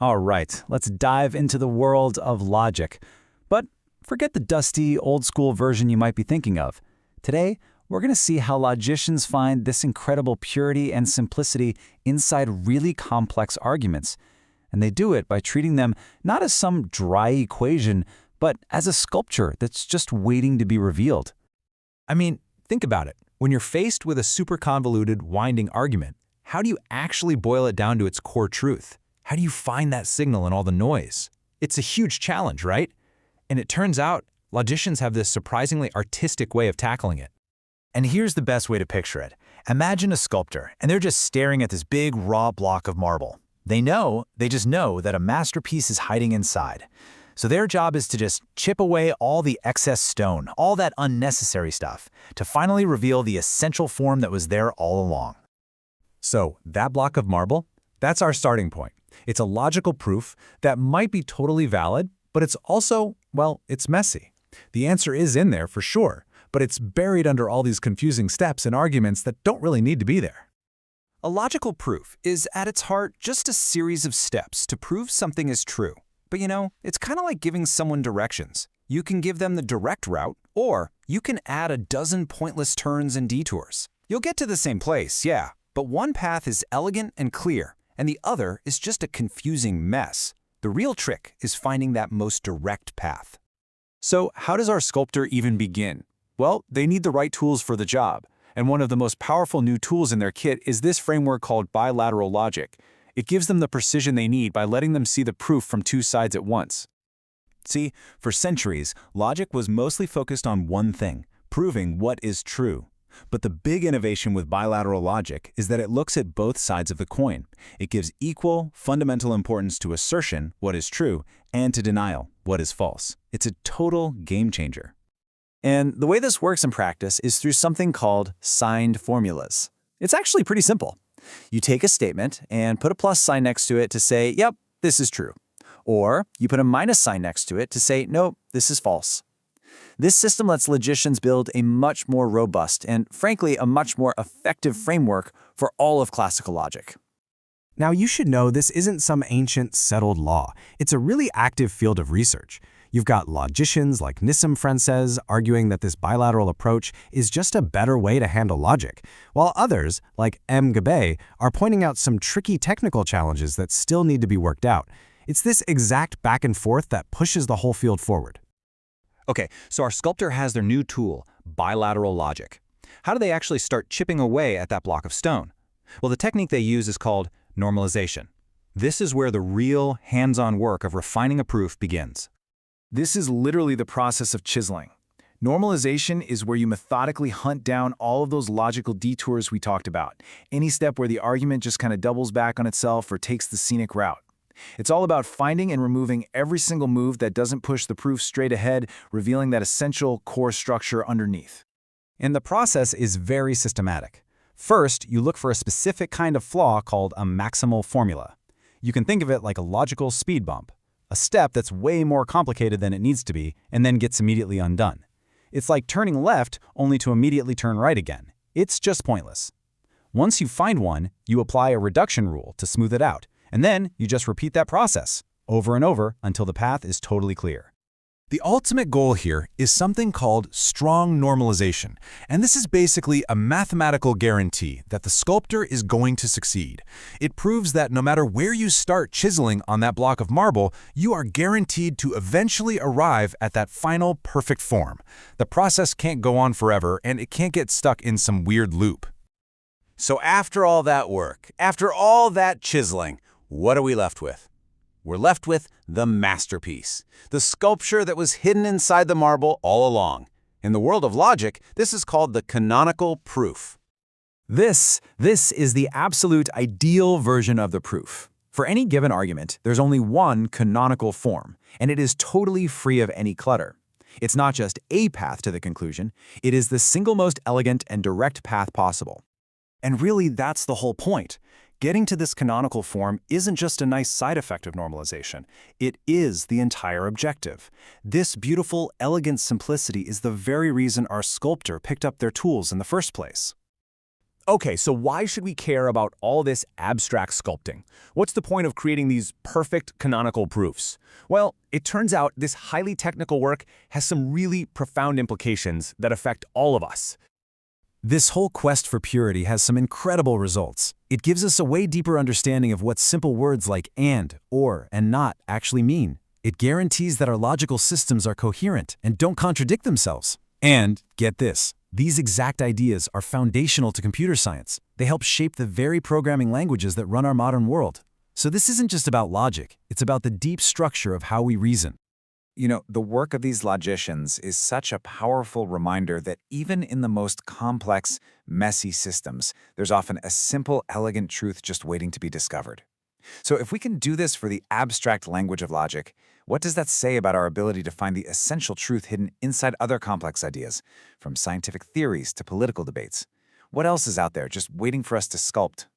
All right, let's dive into the world of logic. But forget the dusty, old-school version you might be thinking of. Today, we're going to see how logicians find this incredible purity and simplicity inside really complex arguments. And they do it by treating them not as some dry equation, but as a sculpture that's just waiting to be revealed. I mean, think about it. When you're faced with a super convoluted, winding argument, how do you actually boil it down to its core truth? How do you find that signal in all the noise? It's a huge challenge, right? And it turns out, logicians have this surprisingly artistic way of tackling it. And here's the best way to picture it. Imagine a sculptor, and they're just staring at this big, raw block of marble. They just know that a masterpiece is hiding inside. So their job is to just chip away all the excess stone, all that unnecessary stuff, to finally reveal the essential form that was there all along. So, that block of marble? That's our starting point. It's a logical proof that might be totally valid, but it's also, well, it's messy. The answer is in there for sure, but it's buried under all these confusing steps and arguments that don't really need to be there. A logical proof is, at its heart, just a series of steps to prove something is true. But it's kind of like giving someone directions. You can give them the direct route, or you can add a dozen pointless turns and detours. You'll get to the same place, yeah, but one path is elegant and clear, and the other is just a confusing mess. The real trick is finding that most direct path. So how does our sculptor even begin? Well, they need the right tools for the job. And one of the most powerful new tools in their kit is this framework called bilateral logic. It gives them the precision they need by letting them see the proof from two sides at once. See, for centuries, logic was mostly focused on one thing, proving what is true. But the big innovation with bilateral logic is that it looks at both sides of the coin. It gives equal, fundamental importance to assertion, what is true, and to denial, what is false. It's a total game changer. And the way this works in practice is through something called signed formulas. It's actually pretty simple. You take a statement and put a plus sign next to it to say, yep, this is true. Or you put a minus sign next to it to say, nope, this is false. This system lets logicians build a much more robust and, frankly, a much more effective framework for all of classical logic. Now, you should know this isn't some ancient, settled law. It's a really active field of research. You've got logicians like Nissim Frances arguing that this bilateral approach is just a better way to handle logic, while others, like M. Gabe, are pointing out some tricky technical challenges that still need to be worked out. It's this exact back and forth that pushes the whole field forward. Okay, so our sculptor has their new tool, bilateral logic. How do they actually start chipping away at that block of stone? Well, the technique they use is called normalization. This is where the real, hands-on work of refining a proof begins. This is literally the process of chiseling. Normalization is where you methodically hunt down all of those logical detours we talked about, any step where the argument just kind of doubles back on itself or takes the scenic route. It's all about finding and removing every single move that doesn't push the proof straight ahead, revealing that essential core structure underneath. And the process is very systematic. First, you look for a specific kind of flaw called a maximal formula. You can think of it like a logical speed bump, a step that's way more complicated than it needs to be and then gets immediately undone. It's like turning left only to immediately turn right again. It's just pointless. Once you find one, you apply a reduction rule to smooth it out, and then you just repeat that process over and over until the path is totally clear. The ultimate goal here is something called strong normalization, and this is basically a mathematical guarantee that the sculptor is going to succeed. It proves that no matter where you start chiseling on that block of marble, you are guaranteed to eventually arrive at that final perfect form. The process can't go on forever, and it can't get stuck in some weird loop. So after all that work, after all that chiseling, what are we left with? We're left with the masterpiece, the sculpture that was hidden inside the marble all along. In the world of logic, this is called the canonical proof. This is the absolute ideal version of the proof. For any given argument, there's only one canonical form, and it is totally free of any clutter. It's not just a path to the conclusion, it is the single most elegant and direct path possible. And really, that's the whole point. Getting to this canonical form isn't just a nice side effect of normalization. It is the entire objective. This beautiful, elegant simplicity is the very reason our sculptor picked up their tools in the first place. Okay, so why should we care about all this abstract sculpting? What's the point of creating these perfect canonical proofs? Well, it turns out this highly technical work has some really profound implications that affect all of us. This whole quest for purity has some incredible results. It gives us a way deeper understanding of what simple words like and, or, and not actually mean. It guarantees that our logical systems are coherent and don't contradict themselves. And, get this, these exact ideas are foundational to computer science. They help shape the very programming languages that run our modern world. So this isn't just about logic, it's about the deep structure of how we reason. You know, the work of these logicians is such a powerful reminder that even in the most complex, messy systems, there's often a simple, elegant truth just waiting to be discovered. So if we can do this for the abstract language of logic, what does that say about our ability to find the essential truth hidden inside other complex ideas, from scientific theories to political debates? What else is out there just waiting for us to sculpt?